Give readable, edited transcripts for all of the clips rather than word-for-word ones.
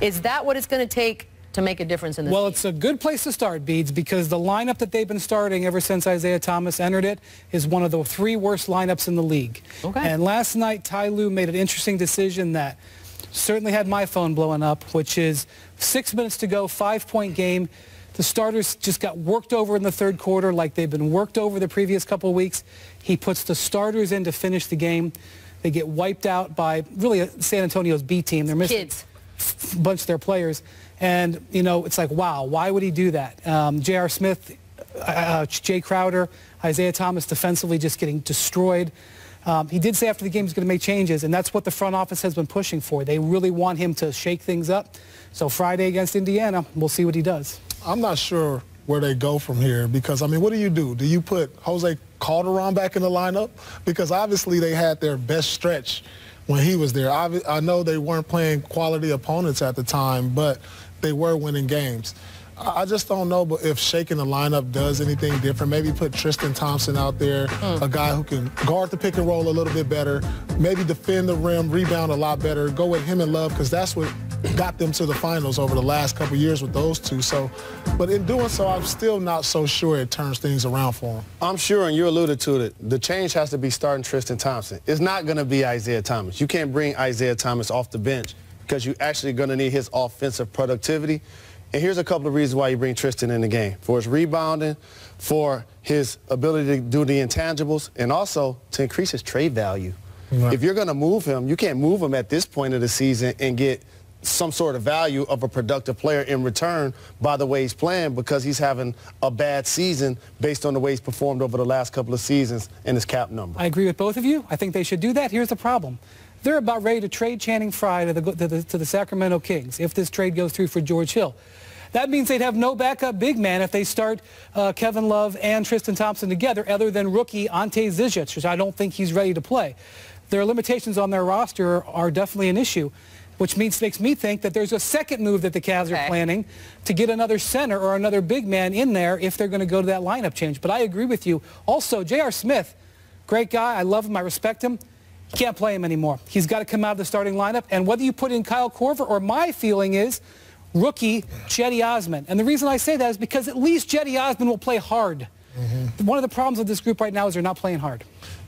Is that what it's going to take to make a difference in this Well, team? it's a good place to start, Beads, because the lineup that they've been starting ever since Isaiah Thomas entered it is one of the 3 worst lineups in the league. Okay. And last night, Ty Lue made an interesting decision that certainly had my phone blowing up, which is 6 minutes to go, 5-point game. The starters just got worked over in the third quarter like they've been worked over the previous couple of weeks. He puts the starters in to finish the game. They get wiped out by really San Antonio's B team. They're missing a bunch of their players. And, you know, it's like, wow, why would he do that? J.R. Smith, Jay Crowder, Isaiah Thomas defensively just getting destroyed. He did say after the game he's going to make changes, and that's what the front office has been pushing for. They really want him to shake things up. So Friday against Indiana, we'll see what he does. I'm not sure where they go from here because, I mean, what do? Do you put Jose Calderon back in the lineup? Because obviously they had their best stretch when he was there. I know they weren't playing quality opponents at the time, but they were winning games. I just don't know if shaking the lineup does anything different. Maybe put Tristan Thompson out there, a guy who can guard the pick and roll a little bit better, maybe defend the rim, rebound a lot better, go with him and Love because that's what got them to the finals over the last couple of years with those two. So, but in doing so, I'm still not so sure it turns things around for them. I'm sure, and you alluded to it, the change has to be starting Tristan Thompson. It's not going to be Isaiah Thomas. You can't bring Isaiah Thomas off the bench because you're actually going to need his offensive productivity. And here's a couple of reasons why you bring Tristan in the game. For his rebounding, for his ability to do the intangibles, and also to increase his trade value. Right. If you're going to move him, you can't move him at this point of the season and get some sort of value of a productive player in return by the way he's playing because he's having a bad season based on the way he's performed over the last couple of seasons and his cap number. I agree with both of you. I think they should do that. Here's the problem. They're about ready to trade Channing Frye to the Sacramento Kings if this trade goes through for George Hill. That means they'd have no backup big man if they start Kevin Love and Tristan Thompson together other than rookie Ante Zizic, which I don't think he's ready to play. Their limitations on their roster are definitely an issue, which makes me think that there's a second move that the Cavs are planning to get another center or another big man in there if they're going to go to that lineup change. But I agree with you. Also, J.R. Smith, great guy. I love him. I respect him. You can't play him anymore. He's got to come out of the starting lineup. And whether you put in Kyle Korver or my feeling is rookie Cedi Osman. And the reason I say that is because at least Cedi Osman will play hard. One of the problems with this group right now is they're not playing hard.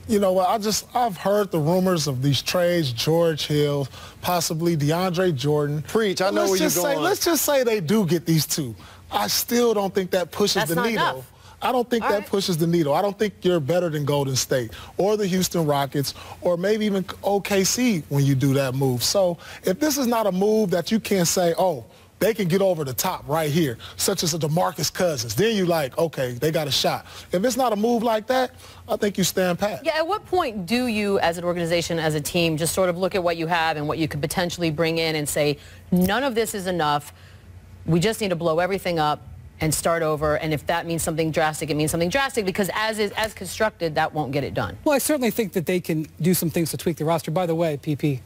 You know what, I've heard the rumors of these trades, George Hill, possibly DeAndre Jordan. Preach, I know where you're going. Let's just say they do get these two. I still don't think that pushes the needle. Enough. I don't think that pushes the needle. I don't think you're better than Golden State or the Houston Rockets or maybe even OKC when you do that move. So if this is not a move that you can say, oh, they can get over the top right here, such as a DeMarcus Cousins. Then you like, okay, they got a shot. If it's not a move like that, I think you stand pat. Yeah, at what point do you, as an organization, as a team, just sort of look at what you have and what you could potentially bring in and say, none of this is enough, we just need to blow everything up and start over, and if that means something drastic, it means something drastic, because as constructed, that won't get it done. Well, I certainly think that they can do some things to tweak the roster. By the way, PP,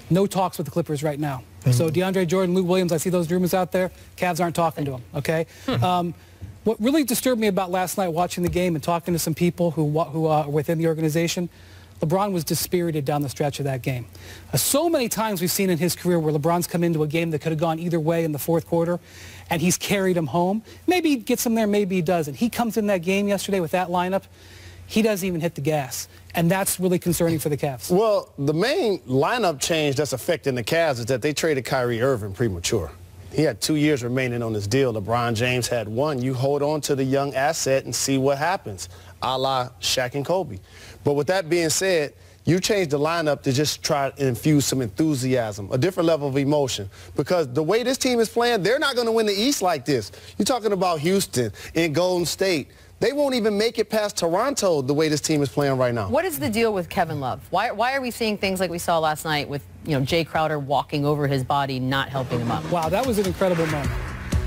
no talks with the Clippers right now. So DeAndre Jordan, Lou Williams, I see those rumors out there. Cavs aren't talking to him, okay? What really disturbed me about last night watching the game and talking to some people who are within the organization, LeBron was dispirited down the stretch of that game. So many times we've seen in his career where LeBron's come into a game that could have gone either way in the fourth quarter, and he's carried him home. Maybe he gets him there, maybe he doesn't. He comes in that game yesterday with that lineup, he doesn't even hit the gas. And that's really concerning for the Cavs. Well, the main lineup change that's affecting the Cavs is that they traded Kyrie Irving premature. He had 2 years remaining on his deal. LeBron James had 1. You hold on to the young asset and see what happens, a la Shaq and Kobe. But with that being said, you change the lineup to just try to infuse some enthusiasm, a different level of emotion. Because the way this team is playing, they're not going to win the East like this. You're talking about Houston and Golden State. They won't even make it past Toronto the way this team is playing right now. What is the deal with Kevin Love? Why are we seeing things like we saw last night with, you know, Jay Crowder walking over his body, not helping him up? Wow, that was an incredible moment.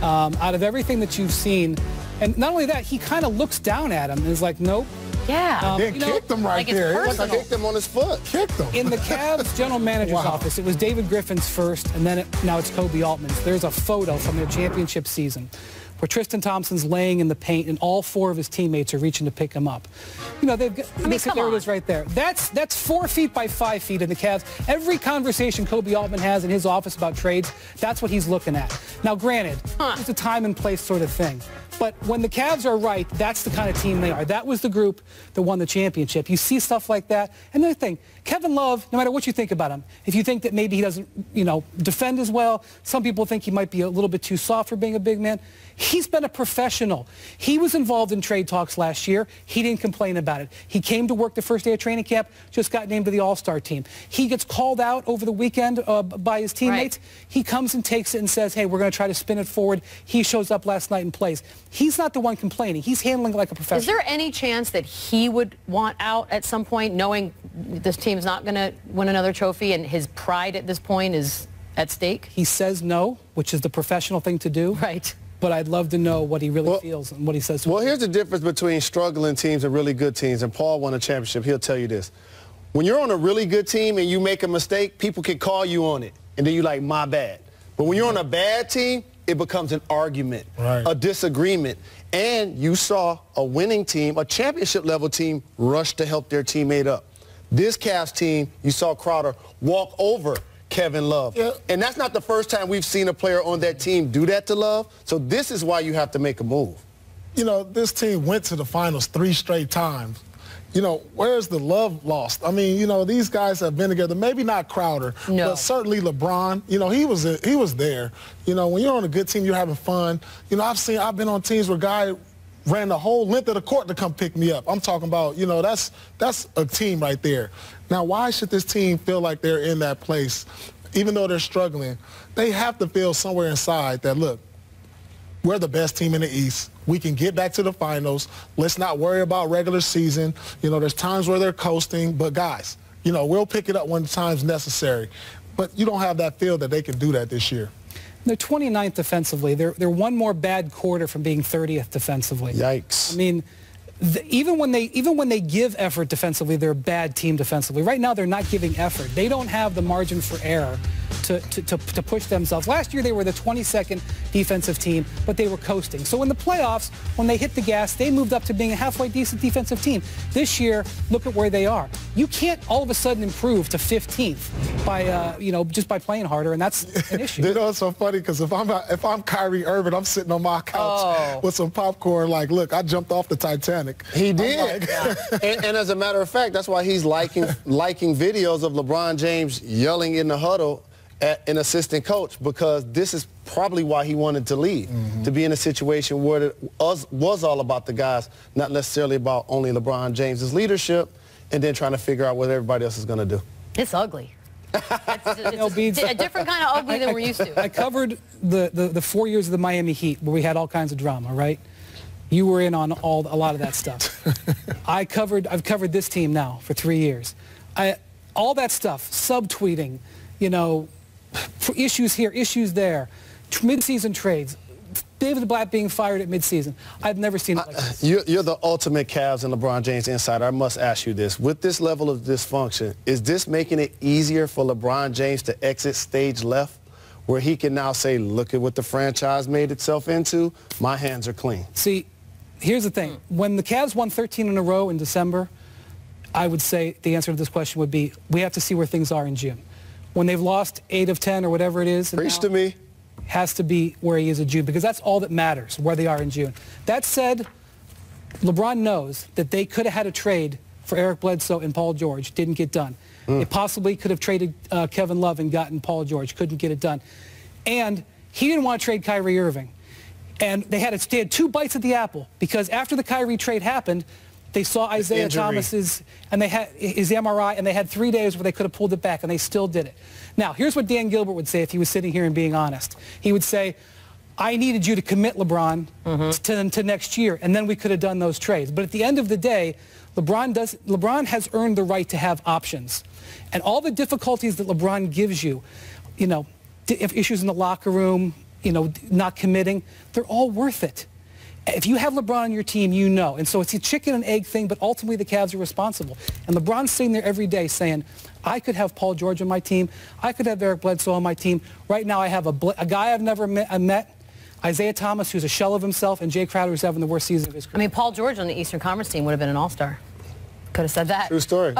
Out of everything that you've seen, and not only that, he kind of looks down at him and is like, nope. Yeah. Then kicked him right there. Kicked him on his foot. Kicked him. In the Cavs general manager's office, it was David Griffin's first, and then now it's Kobe Altman's. There's a photo from their championship season where Tristan Thompson's laying in the paint and all 4 of his teammates are reaching to pick him up. You know, they've got, there it is right there. That's 4 feet by 5 feet in the Cavs. Every conversation Kobe Altman has in his office about trades, that's what he's looking at. Now, granted, it's a time and place sort of thing. But when the Cavs are right, that's the kind of team they are. That was the group that won the championship. You see stuff like that. Another thing, Kevin Love, no matter what you think about him, if you think that maybe he doesn't, you know, defend as well, some people think he might be a little bit too soft for being a big man. He's been a professional. He was involved in trade talks last year. He didn't complain about it. He came to work the first day of training camp, just got named to the All-Star team. He gets called out over the weekend by his teammates. Right. He comes and takes it and says, hey, we're going to try to spin it forward. He shows up last night and plays. He's not the one complaining. He's handling it like a professional. Is there any chance that he would want out at some point, knowing this team's not going to win another trophy and his pride at this point is at stake? He says no, which is the professional thing to do. Right. But I'd love to know what he really feels and what he says. Well, here's the difference between struggling teams and really good teams. And Paul won a championship. He'll tell you this. When you're on a really good team and you make a mistake, people can call you on it. And then you're like, my bad. But when you're on a bad team, it becomes an argument, a disagreement. And you saw a winning team, a championship-level team, rush to help their teammate up. This Cavs team, you saw Crowder walk over Kevin Love. Yeah. And that's not the first time we've seen a player on that team do that to Love. So this is why you have to make a move. You know, this team went to the finals 3 straight times. You know, where's the love lost? I mean, you know, these guys have been together. Maybe not Crowder, but certainly LeBron. You know, he was there. You know, when you're on a good team, you're having fun. You know, I've been on teams where guys ran the whole length of the court to come pick me up. I'm talking about, you know, that's a team right there. Now, why should this team feel like they're in that place, even though they're struggling? They have to feel somewhere inside that, look, we're the best team in the East. We can get back to the finals. Let's not worry about regular season. You know, there's times where they're coasting, but guys, you know, we'll pick it up when time's necessary. But you don't have that feel that they can do that this year. They're 29th defensively. They're one more bad quarter from being 30th defensively. Yikes. I mean, even when they give effort defensively, they're a bad team defensively. Right now, they're not giving effort. They don't have the margin for error to push themselves. Last year, they were the 22nd defensive team, but they were coasting. So in the playoffs, when they hit the gas, they moved up to being a halfway decent defensive team. This year, look at where they are. You can't all of a sudden improve to 15th by, you know, just by playing harder, and that's an issue. You know, it's so funny because if I'm Kyrie Irving, I'm sitting on my couch with some popcorn like, look, I jumped off the Titanic. He did. And as a matter of fact, that's why he's liking videos of LeBron James yelling in the huddle at an assistant coach, because this is probably why he wanted to leave, to be in a situation where it was all about the guys, not necessarily about only LeBron James's leadership, and then trying to figure out what everybody else is going to do. It's ugly. It's a different kind of ugly than we're used to. I covered the 4 years of the Miami Heat where we had all kinds of drama, right? You were in on a lot of that stuff. I've covered this team now for 3 years. All that stuff, subtweeting, you know, issues here, issues there, mid-season trades, David Blatt being fired at midseason. I've never seen it like this. You're the ultimate Cavs and LeBron James insider. I must ask you this. With this level of dysfunction, is this making it easier for LeBron James to exit stage left, where he can now say, look at what the franchise made itself into? My hands are clean. See, here's the thing. When the Cavs won 13 in a row in December, I would say the answer to this question would be, we have to see where things are in June. When they've lost 8 of 10 or whatever it is, preach to me, has to be where he is in June, because that's all that matters, where they are in June. That said, LeBron knows that they could have had a trade for Eric Bledsoe and Paul George. Didn't get done. They possibly could have traded Kevin Love and gotten Paul George. Couldn't get it done. And he didn't want to trade Kyrie Irving. And they had 2 bites at the apple, because after the Kyrie trade happened, they saw Isaiah Thomas's, and they had his MRI, and they had 3 days where they could have pulled it back, and they still did it. Now, here's what Dan Gilbert would say if he was sitting here and being honest. He would say, I needed you to commit LeBron to next year, and then we could have done those trades. But at the end of the day, LeBron has earned the right to have options. And all the difficulties that LeBron gives you, you know, issues in the locker room, you know, not committing, they're all worth it. If you have LeBron on your team, you know. And so it's a chicken and egg thing, but ultimately the Cavs are responsible. And LeBron's sitting there every day saying, I could have Paul George on my team. I could have Eric Bledsoe on my team. Right now I have a guy I've never met. Isaiah Thomas, who's a shell of himself, and Jay Crowder, who's having the worst season of his career. I mean, Paul George on the Eastern Conference team would have been an all-star. Could have said that. True story.